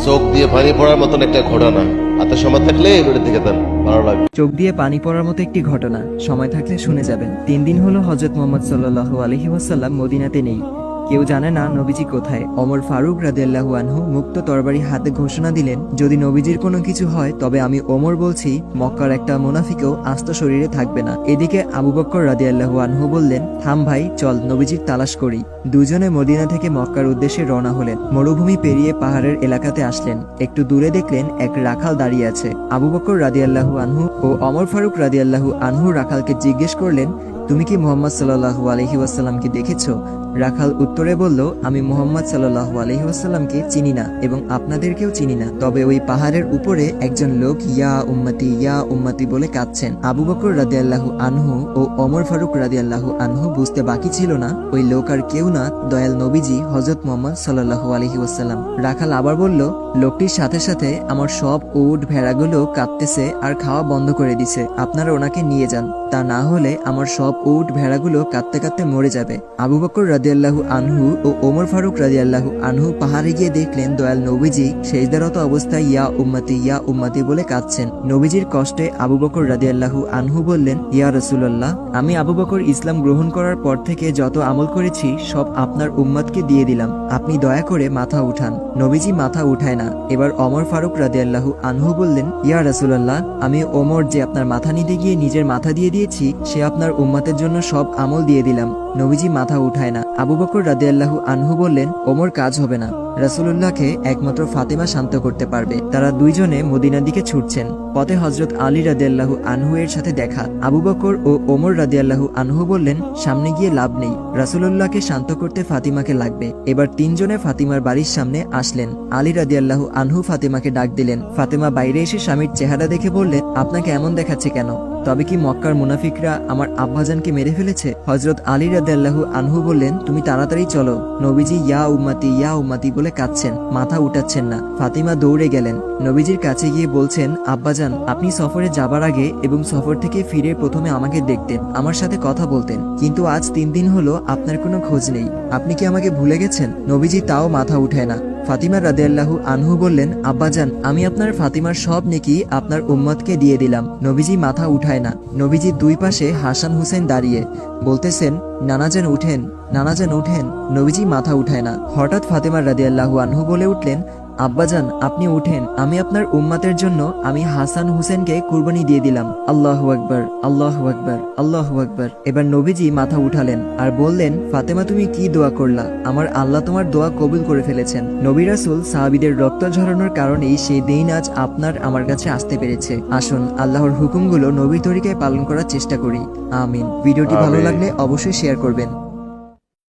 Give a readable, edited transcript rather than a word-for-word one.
চোখ দিয়ে পানি পড়ার মতন একটা ঘটনা। হাতে সময় থাকলে এবারে দিকে দেন, ভালো লাগবে। চোখ দিয়ে পানি পড়ার মতো একটি ঘটনা, সময় থাকলে শুনে যাবেন। 3 দিন হলো হযরত মুহাম্মদ সাল্লাল্লাহু আলাইহি ওয়াসাল্লাম মদিনাতে নেই। কেউ জানে না নবীজি কোথায়। ওমর ফারুক রাদিয়াল্লাহু আনহু মুক্ত তরবারি হাতে ঘোষণা দিলেন, যদি নবীজির কোনো কিছু হয় তবে আমি ওমর বলছি মক্কার একটা মুনাফিকও আস্ত শরীরে থাকবে না। এদিকে আবু বকর রাদিয়াল্লাহু আনহু বললেন, থাম ভাই, চল নবীজির তালাশ করি। দুজনে মদিনা থেকে মক্কার উদ্দেশ্যে রওনা হলেন। মরুভূমি পেরিয়ে পাহাড়ের এলাকাতে আসলেন। একটু দূরে দেখলেন এক রাখাল দাঁড়িয়ে আছে। আবু বকর রাদিয়াল্লাহু আনহু ও ওমর ফারুক রাদিয়াল্লাহু আনহু রাখালকে জিজ্ঞেস করলেন, তুমি কি মুহাম্মদ সাল্লাল্লাহু আলাইহি ওয়াসাল্লামকে দেখেছো? রাখাল উত্তরে বলল, আমি মুহাম্মদ সাল্লাল্লাহু আলাইহি ওয়াসাল্লামকে চিনি না এবং আপনাদেরকেও চিনি না, তবে ওই পাহাড়ের উপরে একজন লোক ইয়া উম্মতি বলে কাঁদছেন। আবু বকর রাদিয়াল্লাহু আনহু ও ওমর ফারুক রাদিয়াল্লাহু আনহু বুঝতে বাকি ছিল না ওই লোক আর কেউ না, দয়াল নবীজি হযরত মুহাম্মদ সাল্লাল্লাহু আলাইহি ওয়াসাল্লাম। রাখাল আবার বলল, লোকটির সাথে সাথে আমার সব উট ভেড়াগুলো কাঁদতেছে আর খাওয়া বন্ধ করে দিছে, আপনারা ওনাকে নিয়ে যান, তা না হলে আমার সব উট ভেড়াগুলো কাঁদতে কাঁদতে মরে যাবে। আবু বকর রাদিয়াল্লাহু আনহু ও ওমর ফারুক রাদিয়াল্লাহু আনহু পাহাড়ে গিয়ে দেখলেন দয়াল নবীজি সেজদারত অবস্থায় ইয়া উম্মতি বলে কাঁদছেন। নবীজির কষ্টে আবু বকর রাদিয়াল্লাহু আনহু বললেন, ইয়া রাসূলুল্লাহ, আমি আবু বকর ইসলাম গ্রহণ করার পর থেকে যত আমল করেছি সব আপনার উম্মতকে দিয়ে দিলাম, আপনি দয়া করে মাথা উঠান। নবীজি মাথা উঠায় না। এবার ওমর ফারুক রাদিয়াল্লাহু আনহু বললেন, ইয়া রাসূলুল্লাহ, আমি ওমর যে আপনার মাথা নিতে গিয়ে নিজের মাথা দিয়ে দিয়েছি, সে আপনার উম্মতের জন্য সব আমল দিয়ে দিলাম। নবীজি মাথা উঠায় না। আবু বকর রাদিয়াল্লাহু আনহু বললেন, ওমর কাজ হবে না, রাসূলুল্লাহকে একমাত্র ফাতেমা শান্ত করতে পারবে। তারা দুইজনে মদিনার দিকে ছুটছেন। পথে হযরত আলী রাদিয়াল্লাহু আনহু এর সাথে দেখা। আবু বকর ও ওমর রাদিয়াল্লাহু আনহু বললেন, সামনে গিয়ে লাভ নেই, রাসূলুল্লাহকে শান্ত করতে ফাতিমাকে লাগবে। এবার তিনজনে ফাতিমার বাড়ির সামনে আসলেন। আলী রাদিয়াল্লাহু আনহু ফাতিমাকে ডাক দিলেন। ফাতেমা বাইরে এসে স্বামীর চেহারা দেখে বললেন, আপনাকে এমন দেখাচ্ছে কেন? তবে কি মক্কার মুনাফিকরা আমার আব্বাজানকে মেরে ফেলেছে? হযরত আলী রাদিয়াল্লাহু আনহু বললেন, তুমি তাড়াতাড়ি চলো, নবীজি ইয়া উম্মতি বলে কাঁদছেন, মাথা উঠাচ্ছেন না। ফাতিমা দৌড়ে গেলেন। নবীজির কাছে গিয়ে বলছেন, আব্বাজান, আপনি সফরে যাবার আগে এবং সফর থেকে ফিরে প্রথমে আমাকে দেখতেন, আমার সাথে কথা বলতেন, কিন্তু আজ 3 দিন হলো আপনার কোনো খোঁজ নেই, আপনি কি আমাকে ভুলে গেছেন? নবীজি তাও মাথা উঠায় না। ফাতিমা রাদিয়াল্লাহু আনহু বললেন, আব্বাজান, আমি আপনার ফাতিমার সব নেকি আপনার উম্মতকে দিয়ে দিলাম। নবীজি মাথা উঠায় না। নবীজির দুই পাশে হাসান হুসেন দাঁড়িয়ে বলতেছেন, নানাজান উঠেন। নবীজি মাথা উঠায় না। হঠাৎ ফাতিমা রাদিয়াল্লাহু আনহু বলে উঠলেন, আব্বাজান, আপনি উঠেন, আমি আপনার উম্মতের জন্য আমি হাসান হুসেনকে কুরবানি দিয়ে দিলাম। আল্লাহু আকবার, আল্লাহু আকবার, আল্লাহু আকবার। এবার নবীজি মাথা উঠালেন আর বললেন, ফাতেমা, তুমি কি দোয়া করলা? আমার আল্লাহ তোমার দোয়া কবুল করে ফেলেছেন। নবী রাসূল সাহাবীদের রক্ত ঝরানোর কারণেই সেই দিন আজ আপনার আমার কাছে আসতে পেরেছে। আসুন আল্লাহর হুকুমগুলো নবীর তরিকায় পালন করার চেষ্টা করি। আমিন। ভিডিওটি ভালো লাগলে অবশ্যই শেয়ার করবেন।